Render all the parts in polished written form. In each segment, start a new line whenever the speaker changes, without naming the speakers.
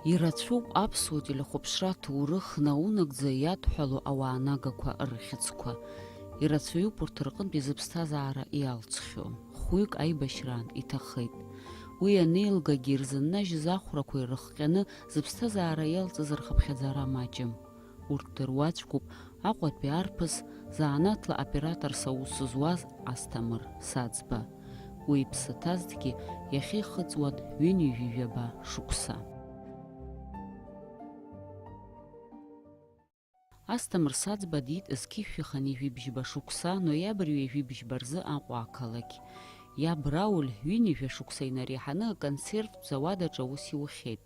Ирацәоуп аԥсуа телехәаԥшра аҭоурых наунагӡа иадҳәало ауаанагақәа рхьыӡқәа. Ирацәаҩуп урҭ рҟынтәи зыԥсҭазаара иалҵхьоу. Хәҩык аибашьраан иҭахеит. Уи анеилгагьы ирзыннажьыз ахәрақәа ирыхҟьаны зыԥсҭазаара иалҵыз рхыԥхьаӡара маҷым. Урҭ дыруаӡәкуп Аҟәатәи арԥыс заанаҭла операторс аус зуаз Асҭамыр Саӡба. Уи иԥсы ҭазҭгьы иахьихыҵуан ҩынҩажәаба шықәса. Асҭамыр Саӡба диит зқьышәихан ижәибжьба шықәса ноиабр ҩажәибжьба рзы Аҟәа ақалақь. Иаб Рауль ҩынҩажәа шықәса инареиҳаны аконсервтә зауадаҿы аус иухьеит.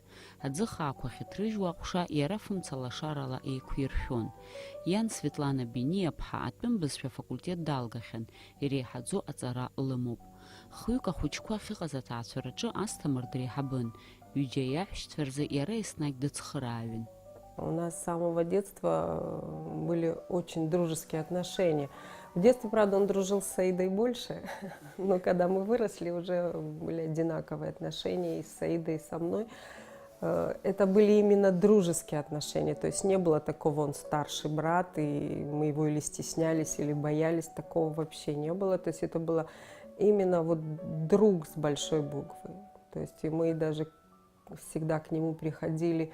Аӡыхаақәа ахьыҭрыжьуа аҟәша иара фымцалашарала еиқәиршәон. Иан Светлана Бениаԥҳа атәым бызшәа афакультет далгахьан, иреиҳаӡоу аҵара лымоуп. Хҩык ахәыҷқәа ахьыҟаз аҭаацәараҿы Асҭамыр дреиҳабын. Ҩыџьа иаҳәшьцәа рзы иара еснагь дыцхырааҩын.
У нас с самого детства были очень дружеские отношения. В детстве, правда, он дружил с Саидой больше, но когда мы выросли, уже были одинаковые отношения и с Саидой, и со мной. Это были именно дружеские отношения, то есть не было такого, он старший брат, и мы его или стеснялись, или боялись, такого вообще не было. То есть это было именно вот друг с большой буквы. То есть и мы даже всегда к нему приходили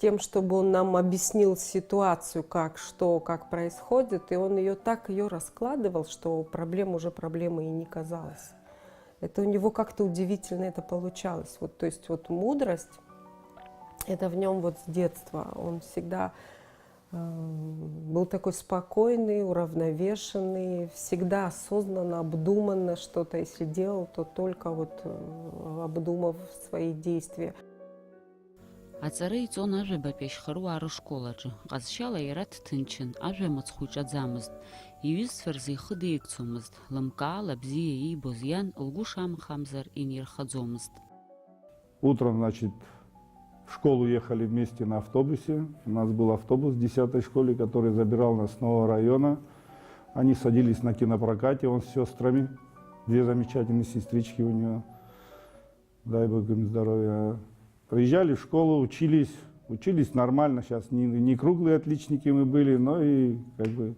тем, чтобы он нам объяснил ситуацию, как происходит, и он так ее раскладывал, что проблем уже проблемой и не казалось. Это у него как-то удивительно это получалось. Вот, то есть вот мудрость, это в нем вот с детства. Он всегда был такой спокойный, уравновешенный, всегда осознанно, обдуманно что-то, если делал, то только вот обдумав свои действия.
Аҵара иҵон ажәабатәи ашьхаруаа рышколаҿы. Ҟазшьала иара дҭынчын, ажәа мыцхә иҿаӡамызт. Иҩызцәа рзы ихы деигцомызт. Лымкаала бзиа иибоз иан лгәы шамхамзар инирхаӡомызт.
Утром, значит, в школу ехали вместе на автобусе. У нас был автобус в 10-й школе, который забирал нас с нового района. Они садились на кинопрокате, он с сестрами. Две замечательные сестрички у него. Дай Бог им здоровья. Приезжали в школу, учились нормально. Сейчас не круглые отличники мы были, но и как бы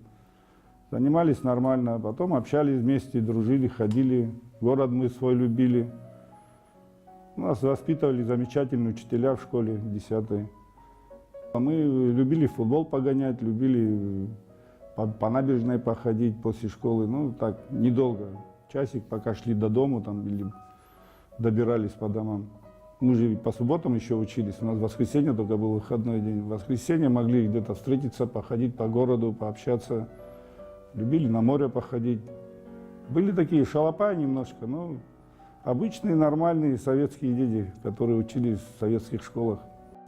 занимались нормально. Потом общались вместе, дружили, ходили. Город мы свой любили. Нас воспитывали замечательные учителя в школе 10-й. Мы любили футбол погонять, любили по набережной походить после школы. Ну так, недолго. Часик, пока шли до дому там, или добирались по домам. Мы же по субботам еще учились, у нас в воскресенье только был выходной день. В воскресенье могли где-то встретиться, походить по городу, пообщаться. Любили на море походить. Были такие шалопаи немножко, но обычные, нормальные советские дети, которые учились в советских школах.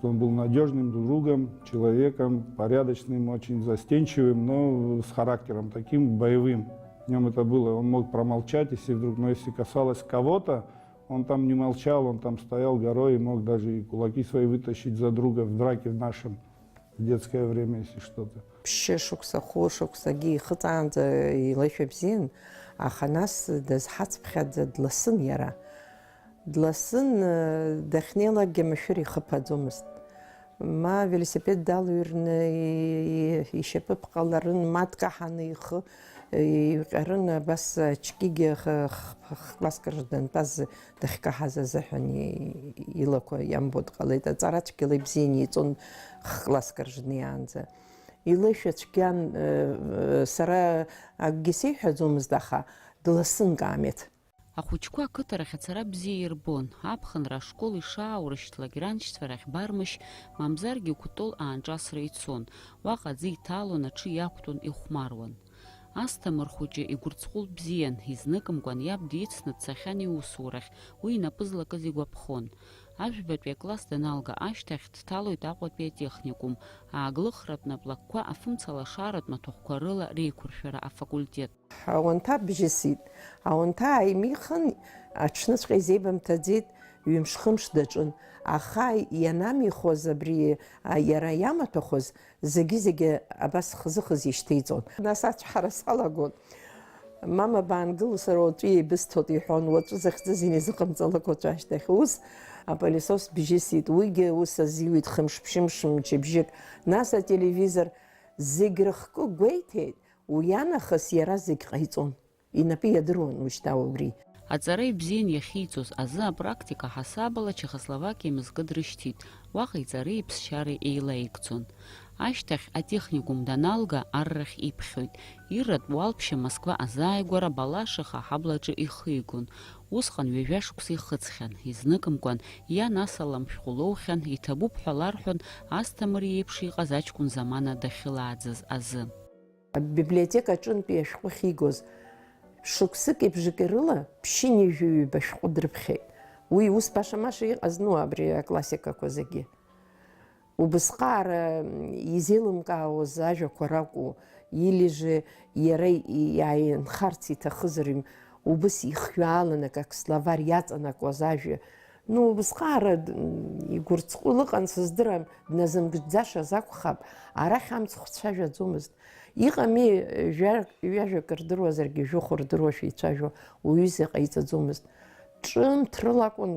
Он был надежным другом, человеком, порядочным, очень застенчивым, но с характером таким боевым. В нем это было, он мог промолчать, если вдруг, но если касалось кого-то, он там не молчал, он там стоял горой и мог даже и кулаки свои вытащить за друга в драке в нашем в детское время, если что-то.
Шукса, хошуксаги, хытанза и лайфебзин, а ханас дазхацпхадза дласын яра. Дласын дахнела гемешури хападзомст. Ма велосипед далуирны и шепепқаларын маткаханы их يقرن بس تشكيجي خلاص كردن بس دخكة هذا زحني يلاقوا ينبض قليدا زارات كلي بزيني تون خلاص كردني عنده يلاش تشكيان سرا أجسي حزوم زدخا دلسن قامت.
Ахәыҷқәа ақыҭарахь ацара бзиа ирбон. Аԥхынра ашкол ишааурышьҭлак ираншьцәарахь бармышь, мамзаргьы кәтол аанҿасра ицон. Уаҟа аӡы иҭалон, аҽы иақәтәон, ихәмаруан. Асҭамыр хәыҷы игәырҵҟәыл бзиан, изныкымкәан иаб дицны дцахьан иусурахь, уи инапы злакыз игәаԥхон. Ажәбатәи акласс даналга ашьҭахь дҭалоит Аҟәатәи атехникум, ааглыхратә наплакқәа афымцалашаратә маҭәахәқәа рыла реиқәыршәара афакультет.
Аонҭа бжьысит, аонҭа ааимихын, аҽныҵәҟьа изеибамҭаӡеит, ҩымш-хымш даҿын. Аха ианамихоз абри иара иамаҭәахоз, зегьы абас хзы-хзы ишьҭеиҵон. Нас ацәҳара салагон. Мама баангыло сара уаҵәы еибысҭоит иҳәон, уаҵәы захьӡыз инизыҟамҵалак уаҵәы ашьҭахь. Ус
апылесос бжьысит, уигьы ус азиуит хымш-ԥшьымш мчыбжьык, нас ателевизор зегь рыхкы гәеиҭеит, уи анахыс иара зегь ҟаиҵон, инапы иадыруан ушьҭа убри.
Аҵара ибзиан иахьиҵоз азы апрактика ҳасабала Чехословакиа мызкы дрышьҭит, уаҟа иҵареи иԥсшьареи еилаигӡон. Ашьҭахь атехникум даналга аррахь иԥхьоит. Ирратә уалԥшьа Москва азааигәара Балашиха аҳаблаҿы ихигон. Усҟан ҩажәа шықәса ихыҵхьан, изныкымкәан иан асалам шәҟәы лоухьан, иҭабуп ҳәа ларҳәон Асҭамыр иеиԥш иҟаз аҷкәын замана дахьылааӡаз азы.
Абиблиотека аҿынтәи ашәҟәы ахьигоз шықәсык еиԥшыки рыла ԥшьынҩажәаҩба шәҟәы дрыԥхьеит. Уи ус баша-маша иҟазну абри аклассикақәа зегьы. Убысҟаара изеилымкаауаз ажәақәа ракәу, илежы иара иааинхарц иҭахызар убыс ихҩааланы как словарь иаҵанакуаз ажәа. Убысҟаара игәырҵҟәы лыҟан сыздырам, дназымгӡашаз акәхап, арахь амцхә цәажәаӡомызт. Иҟами ҩажәак рдыруазаргьы жәохә рдыруашәа ицәажәо уаҩы иҟаиҵаӡомызт. Ҿымҭ рыла акәын,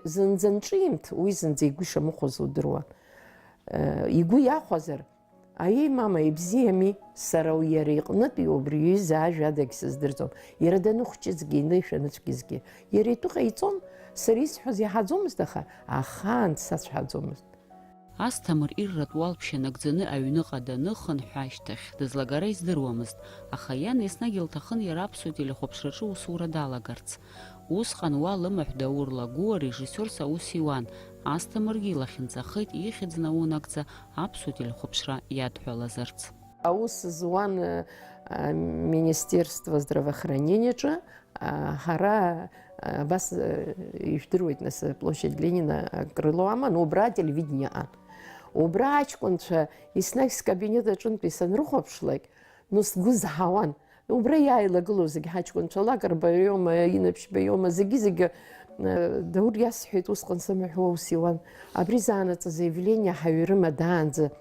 зынӡа нҿимҭ, уи зынӡа игәы ишамыхәоз удыруан. Игәы иахәазар, аиеи мама ибзиами, сара иара иҟнытәи убри иҩыза ажәа адагь сыздырӡом. Иара даныхәҷызгьы, инышәаныцәгьызгьы, иара итәы ҟаиҵон, сара исҳәоз иаҳаӡомызт, аха ахаан сацәҳаӡомызт.
Асҭамыр ирратә уалԥшьа нагӡаны аҩныҟа даныхынҳәа ашьҭахь дызлагара издыруамызт, аха иан еснагь илҭахын иара аԥсуа телехәаԥшраҿы усура далагарц. Усҟан уа лымаҳә даурлагәы арежиссиорс аус иуан. Асҭамыргьы илахьынҵахеит ихьӡ наунагӡа аԥсуа телехәаԥшра иадҳәалазарц.
Аус зуан Министерство здравоохранениаҿы, ҳара абас ижәдыруеит нас площадь Ленина крыло аман, убра телевидение аан. Убра аҷкәынцәа еснагь скабинет аҿынтәи санрыхәаԥшлак, сгәы зҳауан. Убра иааилагылоу зегьы ҳаҷкәынцәа, Лакрба иоума, Инаԥшьба иоума, зегьы Даур иасҳәеит усҟан самыҳәуа ус иуан. Абри заанаҵ заявление ҳаҩрыма даанӡа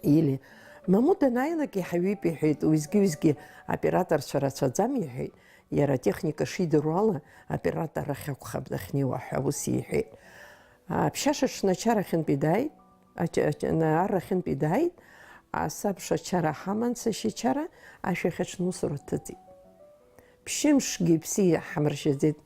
или. Маму данааилак иҳаҩып иҳәеит, уеизгьы-уеизгьы аоператорцәа рацәаӡам иҳәеит. Иара атехника шидыру ала аоператор ахь акәхап дахьнеиуа ҳәа ус иҳәеит. Аԥшьашаҽны ачарахьынтәи дааит, аррахьынтәи дааит, асабша ачара ҳаман, сашьичара, ашәахьаҽны усура дҭыҵит. Ԥшьымшгьы иԥсы ҳамыршьаӡеит.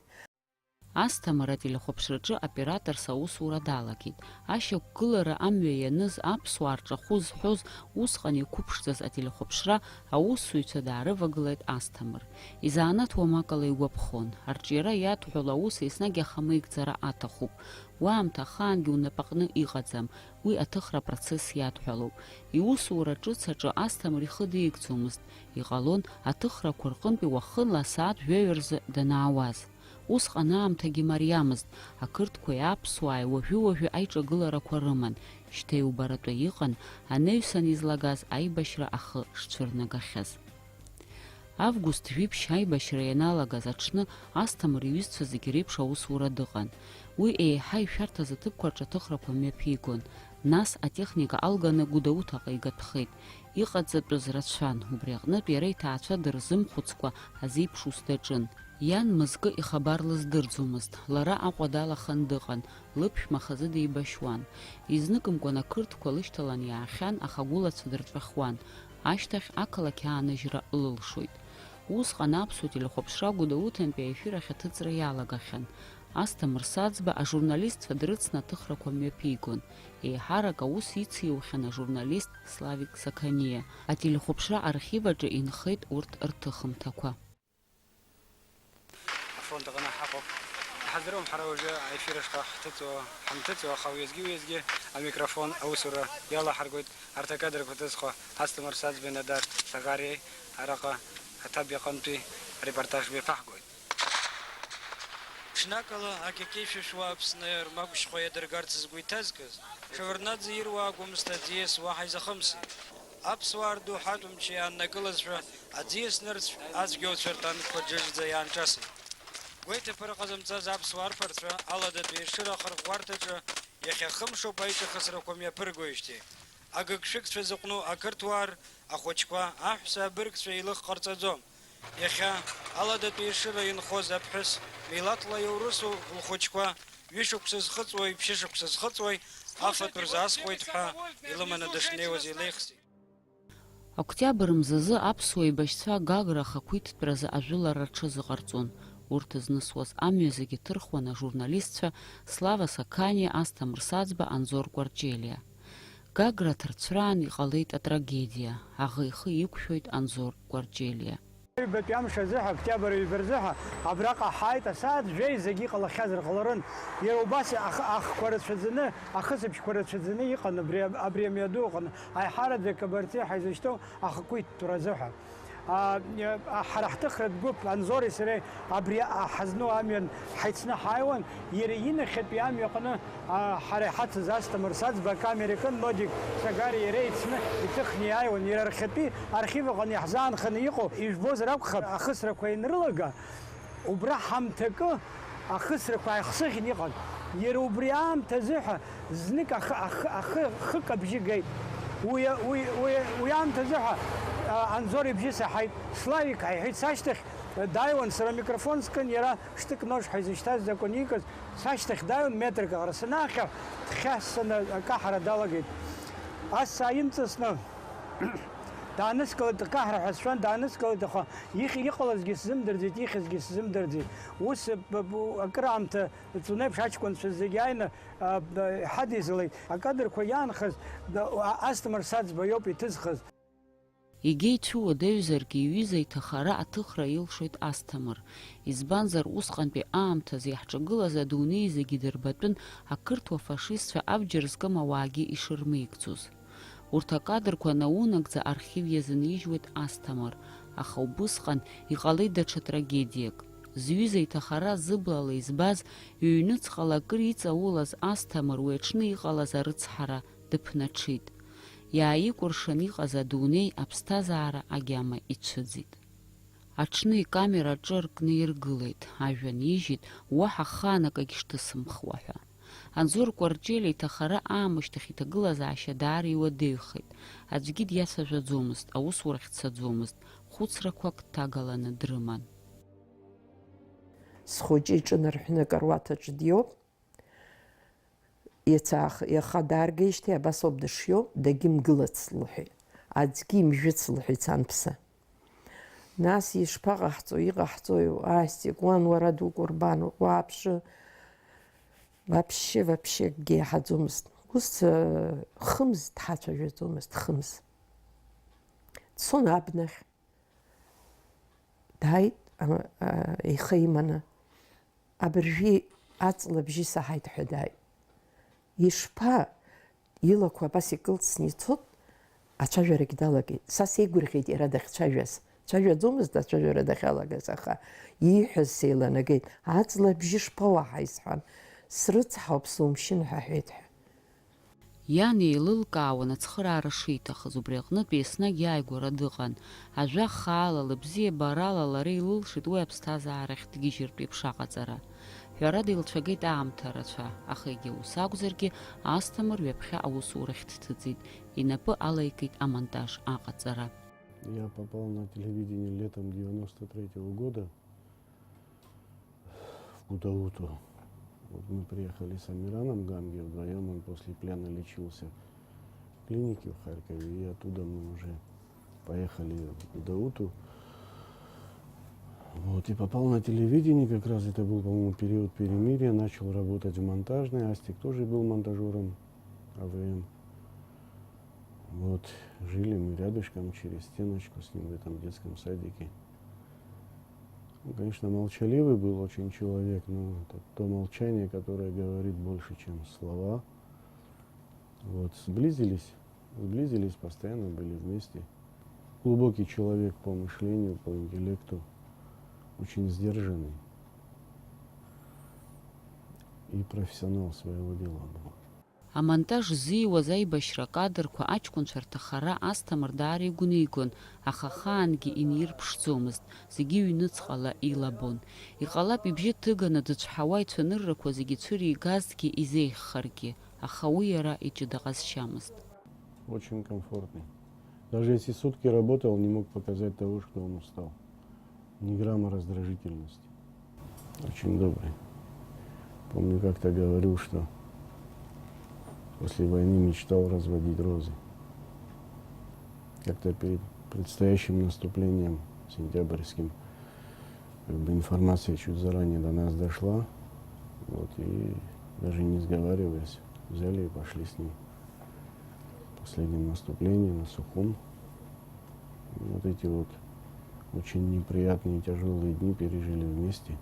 Асҭамыр ателехәаԥшраҿы аоператорс аусура далагеит. Ашьақәгылара амҩа ианыз аԥсуаа рҿахәы зҳәоз усҟан иқәыԥшӡаз ателехәаԥшра аусзуҩцәа даарывагылеит Асҭамыр. Изанааҭ уамакала игәаԥхон. Арҿиара иадҳәало аус еснагь ахамеигӡара аҭахуп. Уаамҭа ахаангьы унапаҟны иҟаӡам, уи аҭыхра апроцесс иадҳәалоуп. Иусура ҿыц аҿы Асҭамыр ихы диигӡомызт. Иҟалон аҭыхрақәа рҟынтәи уахынла асааҭ жәаҩа рзы данаауаз. Усҟан аамҭагьы мариамызт, ақырҭқәеи аԥсуааи уажәы-уажәы аиҿагыларақәа рыман. Шьҭа иубаратәы иҟан анаҩсан излагаз аибашьра ахы шцәырнагахьаз. Август жәиԥшь аибашьра ианалагаз аҽны Асҭамыр иҩызцәа зегьы реиԥш аусура дыҟан. Уи еиҳа ишәарҭаз аҭыԥқәа аҭыхрақәа мҩаԥигон. Нас атехника алганы Гәдоуҭаҟа игатәхеит. Иҟаҵатәыз рацәан, убри аҟнытә иара иҭаацәа дырзымхәыцкәа азеиԥш ус даҿын. Иан мызкы ихабар лыздырӡомызт, лара Аҟәа далахан дыҟан, лыԥшәма хазы деибашьуан. Изныкымкәан ақырҭқәа лышьҭалан иаахьан, аха агәылацәа дырҵәахуан. Ашьҭахь ақалақь ааныжьра ылылшоит. Усҟан аԥсуа телехәаԥшра Гәдоуҭантәи аефир ахь аҭыҵра иалагахьан. Асҭамыр Саӡба ажурналистцәа дрыцны аҭыхрақәа мҩаԥигон. Еиҳарак аус ициухьан ажурналист Славик Сақаниа. Ателехәаԥшра архив аҿы инхеит урҭ рҭыхымҭақәа.
فندقنا حقق حذرهم حراوجة عفيرش حمتتوا خويزجي الميكروفون أو سورة يلا حرقت ارتكادر كتسخو هستمر ساز بندار سغاري عرقة هتابي قمتي ريبورتاج بفحقوت شناكلا أكيكيف شواب سنير ماكوش خويا درجارت زغوي تزكز شورنات زير واقو مستديس واحد خمسة أبسوار دو حاتم شي أن نقلز أديس نرس أزجو شرطان كوجج زيان جاسي ويت فرقزم زاب سوار فرترا على دبي شرا خرق وارتجا يخي خمشو بايت خسركم يا برغويشتي اگك شك زقنو اكرتوار اخوچكوا احسا برك سيلخ قرصزوم Иахьа аладатәи ешыра инхоз аԥҳәыс милаҭла иаурысу лхәыҷқәа ҩышықәса зхыҵуеи ԥшьышықәса зхыҵуеи афатә рзаасхуеит ҳәа илыманы дышнеиуаз илеихсит.
Октиабр мзазы аԥсуа еибашьцәа Гагра ахақәиҭтәразы ажәылара рҽазыҟарҵон. Урҭ знысуаз амҩа зегьы ҭырхуан ажурналистцәа Слава Саканиа, Асҭамыр Саӡба, Анзор Кәарҷелиа. Гагра ҭарцәраан иҟалеит атрагедиа. Аӷа ихы иқәшәоит Анзор Кәарҷелиа.
Ҩбатәи амш азыҳа, октиабр ҩба рзыҳа, абраҟа ҳааит асааҭ жәеи зегьы иҟалахьаз рҟаларын. Иара убас ахқәа рацәаӡаны, ахысбжьқәа рацәаӡаны иҟан абри амҩаду аҟны. Аиҳараӡак Кабарти ҳаизышьҭоу ахақәиҭтәра азыҳа. Ҳара ҳҭыхратә гәыԥ Анзори сареи абри ҳазну амҩан ҳаицны ҳааиуан, иара инахьатәи амҩаҟны ҳара иҳацыз Асҭамыр Саӡба акамера икын, Нодик Сагари иареи еицны иҭыхны иааиуан. Иара рхьатәи архив аҟны иаҳзаанханы иҟоу ижәбозар акәхап, ахысрақәа ианрылага, убра ҳамҭакы ахысрақәа ааихсыӷьны иҟан. Иара убри аамҭа азыҳәа знык хык абжьы геит. Уи аамҭа азыҳәа Анзор ибжьы саҳаит. Славик ҳаиҳәеит сашьҭахь дааиуан, сара микрофон скын, иара шҭык нож ҳаизышьҭаз закәын иикыз, сашьҭахь дааиуан метрк аҟара. Санаахьа дхьассаны акаҳара далагеит. Ас сааимҵасны дааныскылеит, акаҳара ҳәа сшәан, дааныскылеит, аха иҟалазгьы сзымдырӡеит, ихьызгьы сзымдырӡеит. Ус акыраамҭа ҵунеиԥш аҷкәынцәа зегьы ааины ҳадизлеит. Акадрқәа иаанхаз Асҭамыр Саӡба иоуп иҭызхыз.
Егьа ицәуадаҩзаргьы иҩыза иҭахара аҭыхра илшоит Асҭамыр. Избанзар усҟантәи аамҭазы иаҳҿагылаз адунеи зегьы дырбатәын ақырҭуа фашистцәа абџьар зкым ауаагьы ишырмеигӡоз. Урҭ акадрқәа наунагӡа архив иазынижьуеит Асҭамыр, аха убысҟан иҟалеит даҽа трагедиак. Зҩыза иҭахара зыблала избаз, ҩныҵҟала акыр иҵаулаз Асҭамыр уи аҽны иҟалаз арыцҳара дыԥнаҽит. Иааикәыршан иҟаз адунеи аԥсҭазаара агьама ицәыӡит. Аҽны икамера аҿы ркны иргылеит, ажәҩан ижьит, уаҳа хаан акагь шҭысымхуа ҳәа. Анзор Кәарҷелиа иҭахара аамышьҭахь иҭагылазаашьа даара иуадаҩхеит. Аӡәгьы диацәажәаӡомызт, аусурахь дцаӡомызт, хәыцрақәак дҭагаланы дрыман.
Схәыҷы иҿынарҳәны акаруаҭаҿы диоуп. Иаха дааргеижьҭеи абас ауп дышиоу, дагьымгылац лҳәеит. Аӡәгьы имжәыц лҳәеит санԥса. Нас ишԥаҟаҳҵо, иҟаҳҵои, Астик, уан уара дукәырбан, уааԥшы. Вообще акгьы иаҳаӡомызт. Ус хымз дҳацәажәаӡомызт, хымз. Дцон абнахь. Дааит ихы иманы. Абыржәы аҵлабжьы саҳаит ҳәа дааит. Ишԥа, илақәа абас икылҵны ицот, ацәажәарагь далагеит. Са сеигәырӷьеит иара дахьцәажәаз. Цәажәаӡомызт ацәажәара дахьалагаз, аха ииҳәаз сеиланагеит. Аҵлабжьы шԥауаҳаи сҳәан. Срыцҳауп, сумшьын ҳәа ҳәеит ҳәа.
Иан еилылкаауан ацхыраара шиҭахыз, убри аҟнытә еснагь иааигәара дыҟан. Ажәа хаала, лыбзиабарала лара илылшеит уи аԥсҭазаарахь дгьежьыртә еиԥш аҟаҵара. Ҳәарада илцәагеит аамҭа рацәа, аха егьа ус акәзаргьы Асҭамыр ҩаԥхьа аусурахь дҭыҵит. Инапы алаикит амонтаж аҟаҵара.
Я попал на телевидение летом 93-го года в Гудауту. Вот мы приехали с Амираном Гамги вдвоем, он после плена лечился в клинике в Харькове, и оттуда мы уже поехали в Гудауту. Вот, и попал на телевидение, как раз это был, по-моему, период перемирия, начал работать в монтажной, Астик тоже был монтажером АВМ. Вот, жили мы рядышком, через стеночку с ним в этом детском садике. Он, конечно, молчаливый был очень человек, но это то молчание, которое говорит больше, чем слова. Вот, сблизились, постоянно были вместе. Глубокий человек по мышлению, по интеллекту, очень сдержанный и профессионал своего дела был.
Амонтаж зиуаз аибашьра акадрқәа аҷкәынцәа рҭахара Асҭамыр даара игәнигон, аха хаангьы инирԥшӡомызт, зегьы ҩныҵҟала илабон. Иҟалап ибжьы ҭыганы дыцәҳауа ицәаныррақәа зегьы цәыригазҭгьи изеиӷьхаргьы, аха уи иара иҷыдаҟазшьамызт.
Очень комфортный. Даже если сутки работал, не мог показать того, что он устал. ни грамма раздражительности. Очень добрый. Помню, как-то говорил, что после войны мечтал разводить розы. Как-то перед предстоящим наступлением сентябрьским информация чуть заранее до нас дошла. Вот, и даже не сговариваясь, взяли и пошли с ним. Последнем наступлении на Сухум. И вот эти вот очень неприятные и тяжелые дни пережили вместе.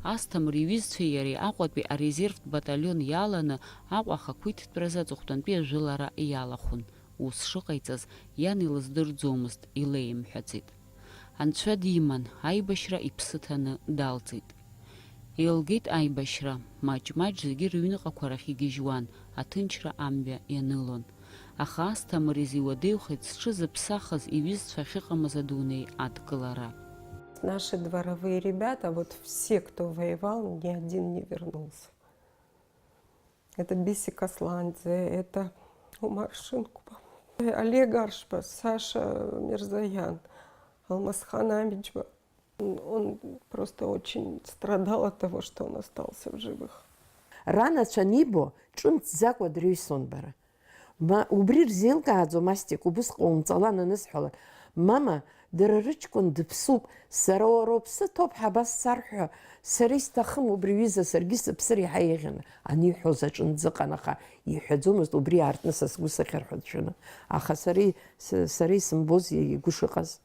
Асҭамыр иҩызцәеи иареи Аҟәатәи арезервтә баталион иаланы Аҟәа ахақәиҭтәразы аҵыхәтәантәи ажәылара иалахәын. Ус шыҟаиҵаз иан илыздырӡомызт, илеимҳәаӡеит. Анцәа диман, аибашьра иԥсы ҭаны далҵит. Еилгеит аибашьра, маҷ-маҷ зегьы рыҩныҟақәа рахь игьежьуан, аҭынчра амҩа ианылон. Аха Асҭамыр изиуадаҩхеит зҽызыԥсахыз иҩызцәа ахьыҟамыз адунеи адкылара.
Наши дворовые ребята, вот все, кто воевал, ни один не вернулся. Это Бисик Асландзе, это Умар Шинкуба, Олег Аршба, Саша Мирзаян, Алмазхан Амиджба. Он просто очень страдал от того, что он остался в живых.
Рана Чанибо, чунт заквад Рюйсонбара. Убри рзеилкааӡом Астик, убысҟа умҵалан анысҳәала. Мама, дара рыҷкәын дыԥсуп, сара уара уԥсы ҭоуп ҳабас сарҳәа, сара исҭахым убри аҩыза саргьы сыԥсыр иаҳа еиӷьын. Аниҳәоз аҿынӡа ыҟан, аха иҳәаӡомызт убри аартны са сгәы сахьарҳәа дшәаны. Аха сара исымбоз игәы шыҟаз.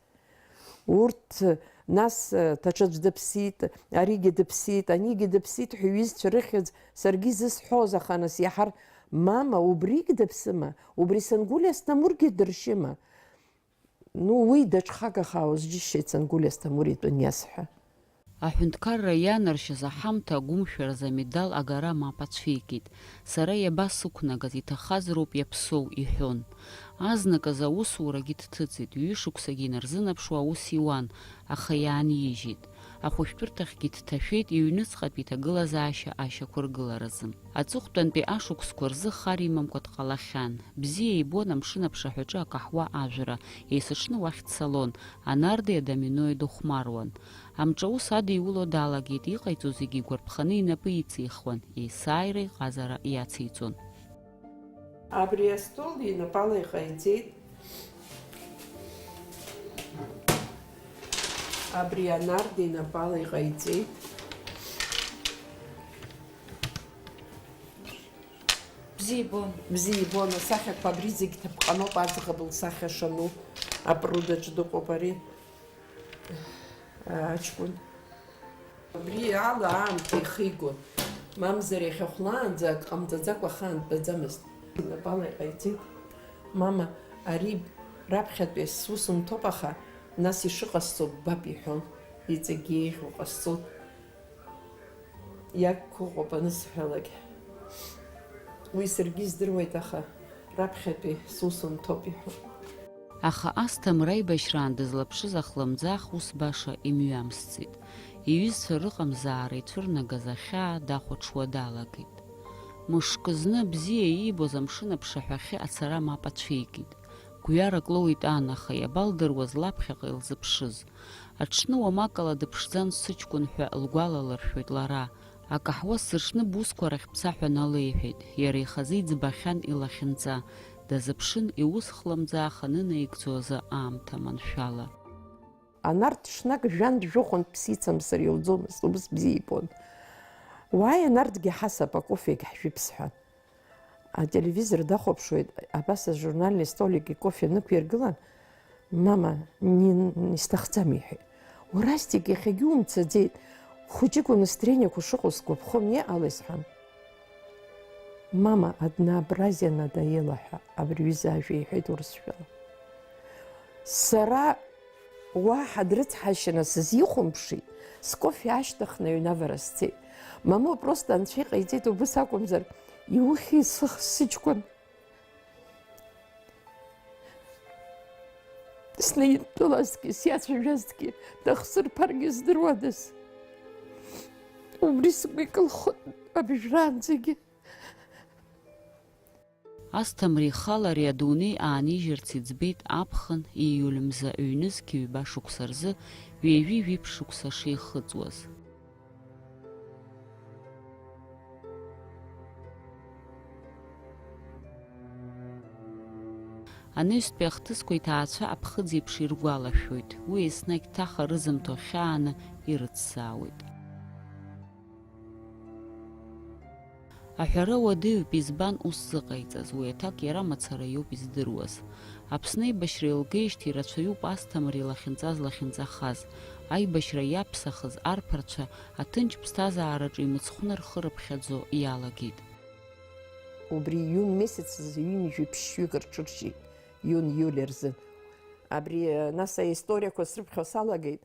Урҭ нас ҭаҽаӡә дыԥсит, аригьы дыԥсит, анигьы дыԥсит ҳәа иҩызцәа рыхьӡ саргьы изысҳәоз, аха нас иаҳар мама, убригь дыԥсыма, убри Сангәылиа Асҭамыргьы дыршьыма. Ну, уи даҿхагахаауаз џьысшьеит Сангәылиа Асҭамыр итәын иасҳәа.
Аҳәынҭқарра ианаршьыз аҳамҭа агәымшәаразы амедал агара мап ацәикит. Сара иабасықәнагаз, иҭахазароуп иаԥсоу, иҳәон. Азныказ аусурагьы дҭыҵит, ҩышықәсагьы инарзынаԥшуа аус иуан, аха иаанижьит. Ахәышәтәырҭахьгьы дҭашәеит иҩныҵҟатәи иҭагылазаашьа ашьақәыргыларазы. Аҵыхәтәантәи ашықәсқәа рзы хар имамкәа дҟалахьан. Бзиа ибон амшын аԥшаҳәаҿы акаҳуа ажәра, есыҽны уахь дцалон, анардеи адоминои дыхәмаруан. Амҿаус адиуло далагеит, иҟаиҵо зегьы игәарԥханы инапы иҵихуан, есааира иҟазара иациҵон.
Абри астол инапала иҟаиҵеит. Абри анарда инапала иҟаиҵеит. Бзиа ибон, асахьақәа абри зегь ҭаԥҟаноуп, аӡӷаб лсахьа шану. Апрудаҿ дыҟоуп ари аҷкәын. Абри ала аамҭа ихигон. Мамзар иахьа хәлаанӡа ак ҟамҵаӡакәа ахаан дтәаӡамызт. Инапала иҟаиҵеит. Мама, ари раԥхьатәи сус умҭоуп, аха нас ишыҟасҵо ббап иҳәон. Иҵегьы еиӷьу ҟасҵоит. Иагқәыҟоуп анысҳәалак. Уи саргьы издыруеит, аха раԥхьатәи сус умҭоуп иҳәон.
Аха Асҭамыр аибашьраан дызлаԥшыз ахлымӡаах ус баша имҩамсӡеит. Иҩызцәа рыҟамзаара ицәырнагаз ахьаа дахәаҽуа далагеит. Мышкы зны бзиа иибоз амшын аԥшаҳәахьы ацара мап ацәикит. Гәҩарак лоуит ан, аха иабалдыруаз лаԥхьаҟа илзыԥшыз. Аҽны уамакала дыԥшӡан сыҷкәын ҳәа лгәалалыршәоит лара. Акаҳуа сыршны бусқәа рахь бца ҳәа налеиҳәеит. Иара ихазы иӡбахьан илахьынҵа. Дазыԥшын иус хлымӡаах анынаигӡо азы аамҭа маншәала.
Анарҭ ҽнак жәантә жәохәын ԥсицамсыр иуӡомызт, убас бзиа ибон. Уааи анарҭгьы ҳасап, акофеагь ҳшәыԥсҳәан. Ателевизор дахәаԥшуеит, абас ажурнальни столик икофе нықәиргылан, мама, исҭахӡам иҳәеит. Уара Астик, иахьагьы умцаӡеит, хәыҷык унастроениақәа шыҟоу сгәаԥхом, иҟала исҳәан. Мама, однообразие надоело ҳәа абри аҩыза ажәа иҳәеит урысшәала. Сара уаҳа дрыцҳашьаны сызихәамԥшит, скофе ашьҭыхны аҩнавара сцеит. Мамоу просто анцәа иҟаиҵеит, убыс акәымзар, иухьи сыҷкәын. Снаидтәалазҭгьы, сиацәажәазҭгьы, дахсырԥаргьы здыруадаз. Убри сгәы икылхот абжьраанӡагьы.
Асҭамыр ихала ари адунеи аанижьырц иӡбеит аԥхын ииуль мза ҩнызқьи ҩба шықәса рзы ҩажәи-жәиԥшь шықәса шеихыҵуаз. Анаҩстәи ахҭысқәа иҭаацәа аԥхыӡ еиԥш иргәалашәоит, уи еснагь ҭаха рызымҭо хьааны ирыцзаауеит. Аҳәара уадаҩуп, избан ус зыҟаиҵаз, уи аҭак иара мацара иоуп издыруаз. Аԥсны аибашьра еилгеижьҭеи рацәаҩуп Асҭамыр илахьынҵаз лахьынҵахаз, аибашьра иаԥсахыз арԥарцәа аҭынч ԥсҭазаараҿы имыцхәны рхы рыԥхьаӡо иалагеит.
Убри июн месяц ҩынҩажәи-ԥшьҩык рҽыршьит, июн-иуль рзы. Абри нас аисториақәа срыԥхьо салагеит.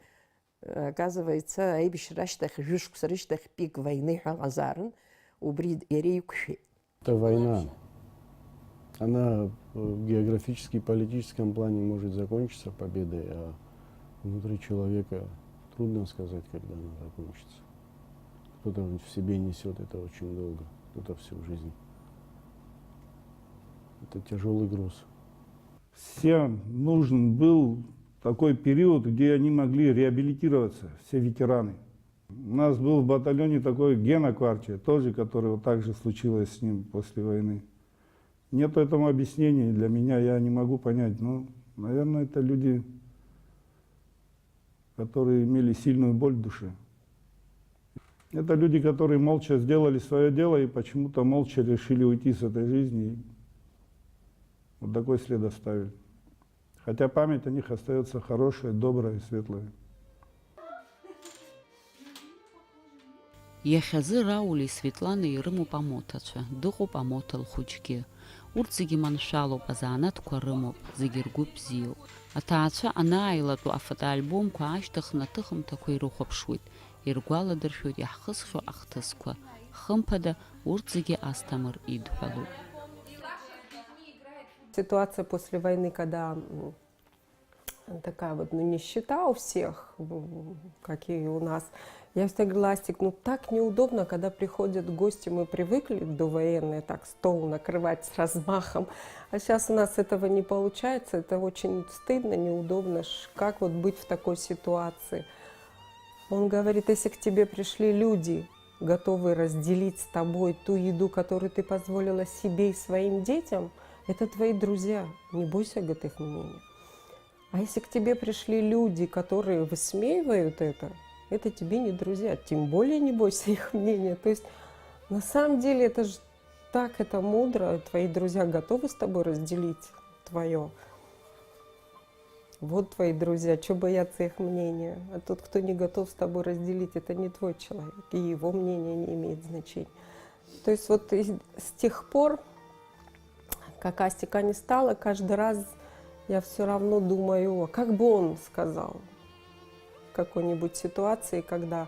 Оказывается, аибашьра ашьҭахь жәышықәса рышьҭахь пик войны ҳәа ҟазаарын, убри иара иқәшәеит.
Это война. Она в географически и политическом плане может закончиться победой, а внутри человека трудно сказать, когда она закончится. Кто-то в себе несет это очень долго, кто-то всю жизнь. Это тяжелый груз.
Всем нужен был такой период, где они могли реабилитироваться, все ветераны. У нас был в батальоне такой Гена Кварча, тоже, который вот так же случилось с ним после войны. Нет этому объяснения для меня, я не могу понять. Ну, наверное, это люди, которые имели сильную боль в душе. Это люди, которые молча сделали свое дело и почему-то молча решили уйти с этой жизни. И вот такой след оставили. Хотя память о них остается хорошая, добрая и светлая.
Иахьазы Рауль Светлана ирымоуп амоҭацәа, дыҟоуп амоҭа лхәыҷгьы. Урҭ зегьы маншәалоуп, азаанатқәа рымоуп, зегьы ргәы бзиоуп. Аҭаацәа анааилатәу афотоальбомқәа аашьҭыхны аҭыхымҭақәа ирыхәаԥшуеит, иргәаладыршәоит иаҳхысхьоу ахҭысқәа. Хымԥада урҭ зегьы Асҭамыр идҳәалоуп.
Ситуация после войны, когда такая вот, нищета у всех, как и у нас. Я всегда говорила, Астик, так неудобно, когда приходят гости, мы привыкли довоенные, так стол накрывать с размахом. А сейчас у нас этого не получается, это очень стыдно, неудобно. Как вот быть в такой ситуации? Он говорит, если к тебе пришли люди, готовые разделить с тобой ту еду, которую ты позволила себе и своим детям, это твои друзья, не бойся, говорит, их мнения. А если к тебе пришли люди, которые высмеивают это тебе не друзья, тем более не бойся их мнения. То есть на самом деле это же так, это мудро, твои друзья готовы с тобой разделить твое. Вот твои друзья, что бояться их мнения. А тот, кто не готов с тобой разделить, это не твой человек, и его мнение не имеет значения. То есть вот с тех пор, как Астика не стало, каждый раз я все равно думаю, как бы он сказал в какой-нибудь ситуации, когда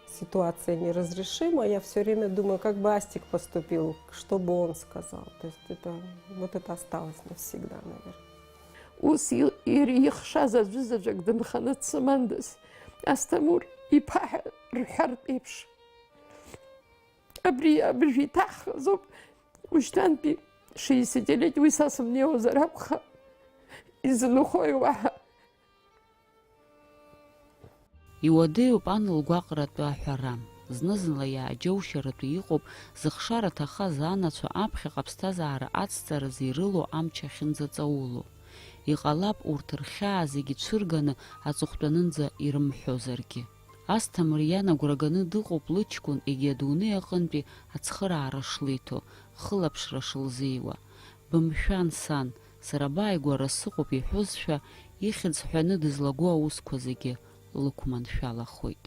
ситуация неразрешима, я все время думаю, как бы Астик поступил, что бы он сказал. То есть это осталось навсегда, наверное.
Ус ирихшаз аӡәызаҵәык дынханы дсымандаз, Асҭамыр иԥа рҳәартә еиԥш. Абри абыржәы иҭаҳхызоуп, уажәтәантәи 60-летие уи са сымнеиуазар акәхап, изынхои уаҳа.
Иуадаҩуп ан лгәаҟратәы аҳәара. Зны-зынла иааџьоушьаратәы иҟоуп зыхшара ҭахаз анацәа аԥхьаҟа аԥсҭазаара ацҵараз ирылоу амч ахьынӡаҵауло. Иҟалап урҭ рхьаа зегьы цәырганы аҵыхәтәанынӡа ирымҳәозаргьы. Асҭамыр ианагәра ганы дыҟоуп лыҷкәын егьи адунеи аҟынтәи ацхыраара шлиҭо, хылаԥшра шылзиуа. Бымшәан, сан, сара бааигәара сыҟоуп иҳәозшәа, ихьӡ ҳәаны дызлаго аусқәа зегьы лықәманшәалахоит.